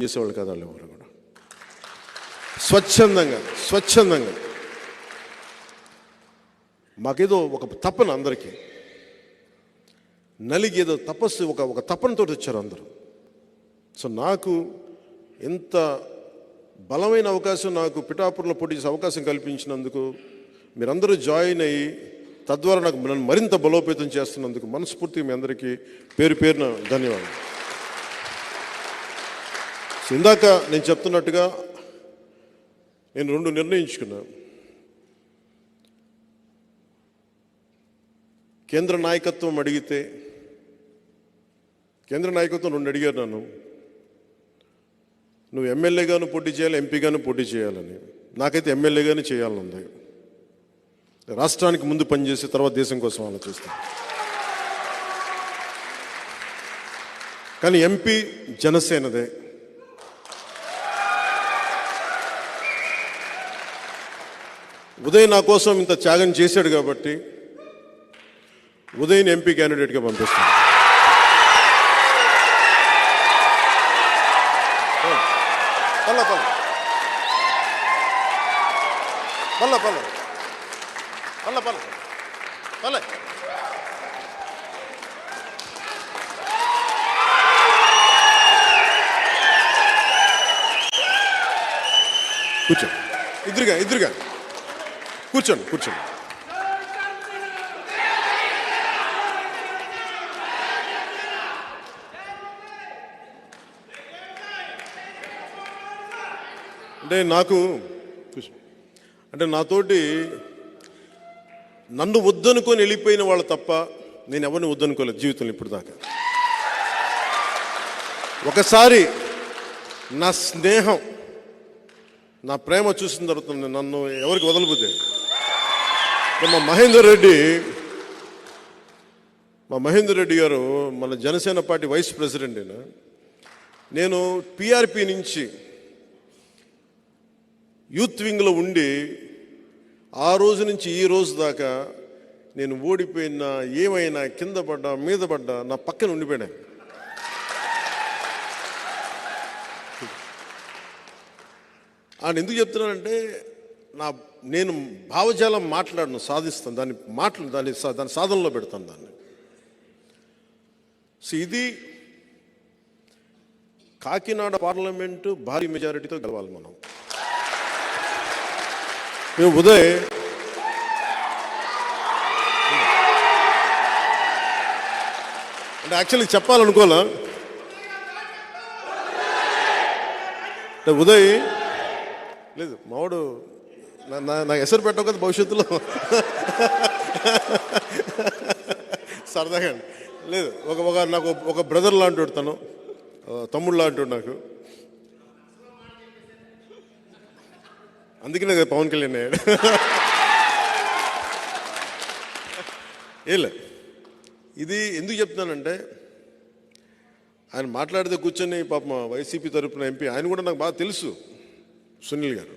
చేసేవాళ్ళు కదా వాళ్ళు ఎవరు కూడా స్వచ్ఛందంగా మాకేదో ఒక తపన, అందరికీ నలిగి ఏదో తపస్సు ఒక తపనతో వచ్చారు అందరూ. సో నాకు ఎంత బలమైన అవకాశం నాకు పిఠాపురంలో పోటీ చేసే అవకాశం కల్పించినందుకు, మీరందరూ జాయిన్ అయ్యి తద్వారా నాకు నన్ను మరింత బలోపేతం చేస్తున్నందుకు మనస్ఫూర్తిగా మీ అందరికీ పేరు పేరున ధన్యవాదాలు. సో ఇందాక నేను చెప్తున్నట్టుగా నేను రెండు నిర్ణయించుకున్నాను. కేంద్ర నాయకత్వం అడిగితే, కేంద్ర నాయకత్వం రెండు అడిగారు నన్ను, నువ్వు ఎమ్మెల్యేగాను పోటీ చేయాలి, ఎంపీగాను పోటీ చేయాలని. నాకైతే ఎమ్మెల్యేగానే చేయాలని ఉంది. రాష్ట్రానికి ముందు పనిచేసి తర్వాత దేశం కోసం ఆలోచిస్తాను. కానీ ఎంపీ జనసేనదే. ఉదయ్ నా కోసం ఇంత త్యాగం చేశాడు కాబట్టి ఉదయ్ని ఎంపీ క్యాండిడేట్గా పంపిస్తాను. కూర్చో, ఇద్దరుగా కూర్చోండి. అంటే నాతోటి నన్ను వద్దనుకొని వెళ్ళిపోయిన వాళ్ళు తప్ప నేను ఎవరిని వద్దనుకోలేదు జీవితంలో ఇప్పుడు దాకా. ఒకసారి నా స్నేహం, నా ప్రేమ చూసిన తర్వాత నన్ను ఎవరికి వదలబోతే, మా మహేందర్ రెడ్డి గారు మన జనసేన పార్టీ వైస్ ప్రెసిడెంట్ అయినా, నేను పిఆర్పి నుంచి యూత్ వింగ్లో ఉండి ఆ రోజు నుంచి ఈ రోజు దాకా నేను ఓడిపోయినా ఏమైనా కింద పడ్డా మీద పడ్డా నా పక్కన ఉండిపోయాను. ఆయన ఎందుకు చెప్తున్నానంటే, నేను భావజాలం మాట్లాడను, సాధిస్తాను దాన్ని సాధనలో పెడతాను దాన్ని. సో ఇది కాకినాడ పార్లమెంటు భారీ మెజారిటీతో గెలవాలి మనం. మేము ఉదయ్ అంటే యాక్చువల్లీ చెప్పాలనుకోలే, అంటే ఉదయ్ లేదు మావాడు నాకు ఎసరు పెట్టవు కదా భవిష్యత్తులో సరదాగా లేదు. నాకు ఒక బ్రదర్ లాంటి తను, తమ్ముడు లాంటి నాకు. అందుకనే కదా పవన్ కళ్యాణ్ అయ్యాడు. ఏలే, ఇది ఎందుకు చెప్తున్నానంటే, ఆయన మాట్లాడితే కూర్చొని పాపం వైసీపీ తరపున ఎంపీ, ఆయన కూడా నాకు బాగా తెలుసు, సునీల్ గారు,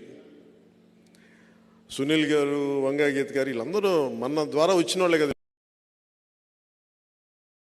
వంగా గీత గారు, వీళ్ళందరూ మన ద్వారా వచ్చిన వాళ్ళే కదా.